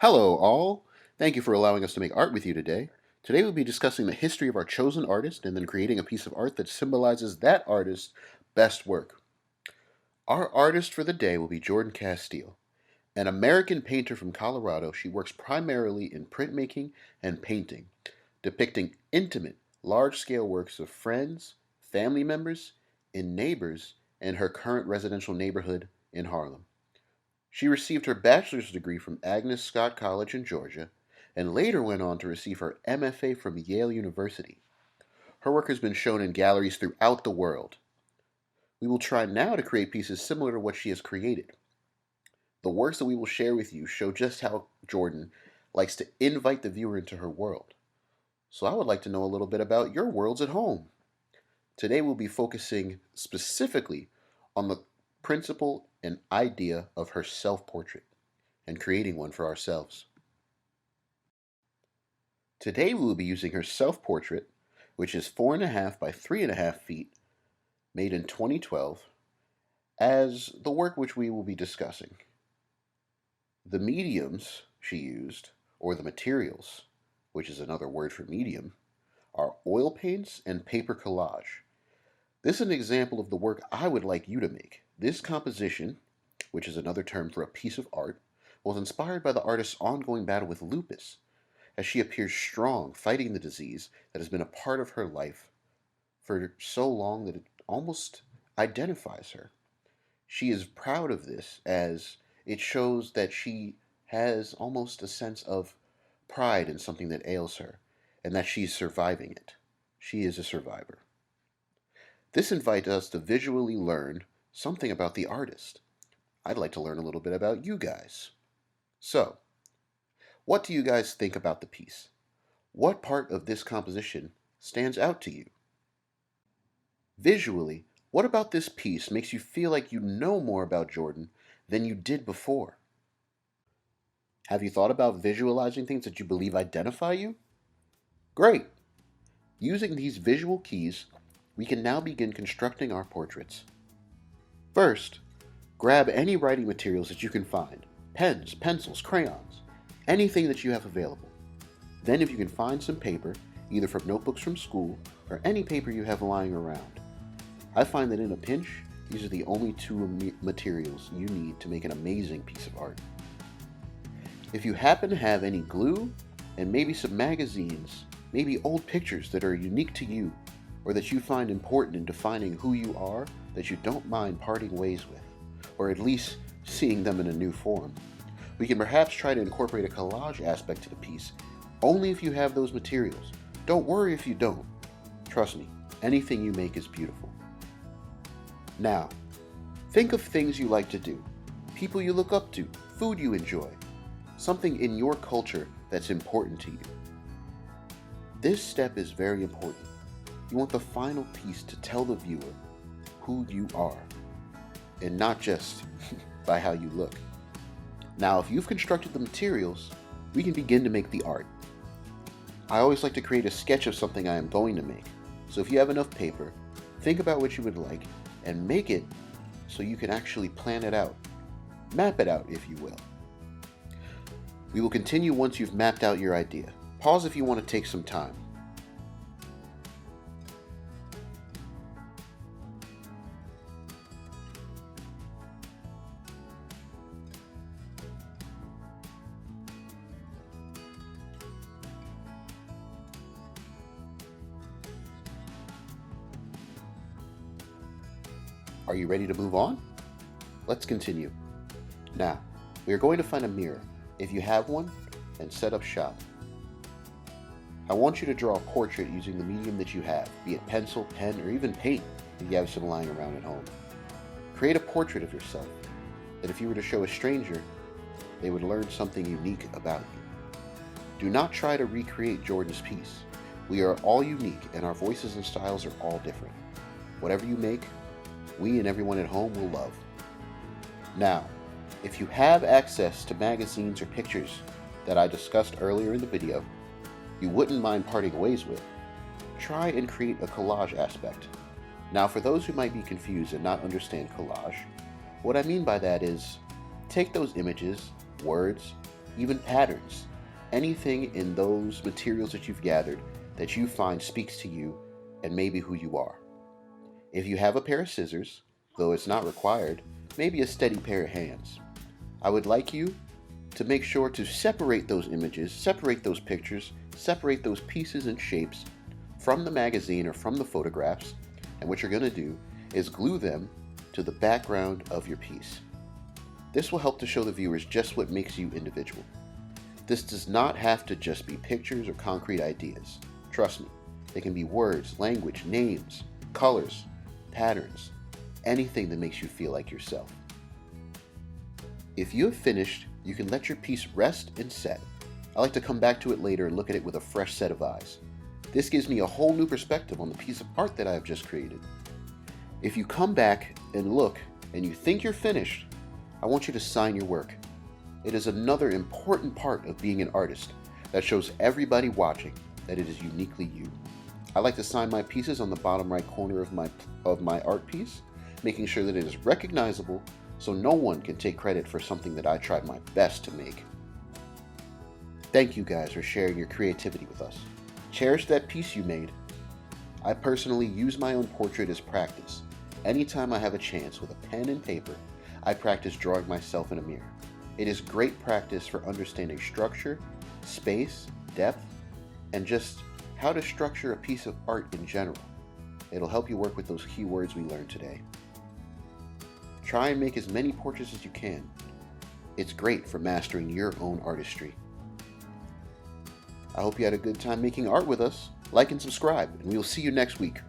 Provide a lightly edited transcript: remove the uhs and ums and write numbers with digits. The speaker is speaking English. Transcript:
Hello, all. Thank you for allowing us to make art with you today. Today we'll be discussing the history of our chosen artist and then creating a piece of art that symbolizes that artist's best work. Our artist for the day will be Jordan Casteel. An American painter from Colorado, she works primarily in printmaking and painting, depicting intimate, large-scale works of friends, family members, and neighbors in her current residential neighborhood in Harlem. She received her bachelor's degree from Agnes Scott College in Georgia and later went on to receive her MFA from Yale University. Her work has been shown in galleries throughout the world. We will try now to create pieces similar to what she has created. The works that we will share with you show just how Jordan likes to invite the viewer into her world. So I would like to know a little bit about your worlds at home. Today we'll be focusing specifically on the principle and idea of her self-portrait and creating one for ourselves. Today we will be using her self-portrait, which is 4.5 by 3.5 feet, made in 2012, as the work which we will be discussing. The mediums she used, or the materials, which is another word for medium, are oil paints and paper collage. This is an example of the work I would like you to make. This composition, which is another term for a piece of art, was inspired by the artist's ongoing battle with lupus, as she appears strong, fighting the disease that has been a part of her life for so long that it almost identifies her. She is proud of this, as it shows that she has almost a sense of pride in something that ails her, and that she's surviving it. She is a survivor. This invites us to visually learn something about the artist. I'd like to learn a little bit about you guys. So, what do you guys think about the piece? What part of this composition stands out to you? Visually, what about this piece makes you feel like you know more about Jordan than you did before? Have you thought about visualizing things that you believe identify you? Great! Using these visual keys, we can now begin constructing our portraits. First, grab any writing materials that you can find: pens, pencils, crayons, anything that you have available. Then if you can find some paper, either from notebooks from school or any paper you have lying around. I find that in a pinch, these are the only two materials you need to make an amazing piece of art. If you happen to have any glue and maybe some magazines, maybe old pictures that are unique to you or that you find important in defining who you are, that you don't mind parting ways with, or at least seeing them in a new form, we can perhaps try to incorporate a collage aspect to the piece, only if you have those materials. Don't worry if you don't. Trust me, anything you make is beautiful. Now, think of things you like to do, people you look up to, food you enjoy, something in your culture that's important to you. This step is very important. You want the final piece to tell the viewer who you are, and not just by how you look. Now, if you've constructed the materials, we can begin to make the art. I always like to create a sketch of something I am going to make. So if you have enough paper, think about what you would like and make it so you can actually plan it out. Map it out, if you will. We will continue once you've mapped out your idea. Pause if you want to take some time. Are you ready to move on? Let's continue. Now, we are going to find a mirror. If you have one, then set up shop. I want you to draw a portrait using the medium that you have, be it pencil, pen, or even paint if you have some lying around at home. Create a portrait of yourself that if you were to show a stranger, they would learn something unique about you. Do not try to recreate Jordan's piece. We are all unique and our voices and styles are all different. Whatever you make, we and everyone at home will love. Now, if you have access to magazines or pictures that I discussed earlier in the video, you wouldn't mind parting ways with, try and create a collage aspect. Now, for those who might be confused and not understand collage, what I mean by that is, take those images, words, even patterns. Anything in those materials that you've gathered that you find speaks to you and maybe who you are. If you have a pair of scissors, though it's not required, maybe a steady pair of hands. I would like you to make sure to separate those images, separate those pictures, separate those pieces and shapes from the magazine or from the photographs, and what you're going to do is glue them to the background of your piece. This will help to show the viewers just what makes you individual. This does not have to just be pictures or concrete ideas. Trust me, they can be words, language, names, colors, patterns, anything that makes you feel like yourself. If you have finished, you can let your piece rest and set. I like to come back to it later and look at it with a fresh set of eyes. This gives me a whole new perspective on the piece of art that I have just created. If you come back and look and you think you're finished, I want you to sign your work. It is another important part of being an artist that shows everybody watching that it is uniquely you. I like to sign my pieces on the bottom right corner of my art piece, making sure that it is recognizable so no one can take credit for something that I tried my best to make. Thank you guys for sharing your creativity with us. Cherish that piece you made. I personally use my own portrait as practice. Anytime I have a chance with a pen and paper, I practice drawing myself in a mirror. It is great practice for understanding structure, space, depth, and just how to structure a piece of art in general. It'll help you work with those keywords we learned today. Try and make as many portraits as you can. It's great for mastering your own artistry. I hope you had a good time making art with us. Like and subscribe, and we will see you next week.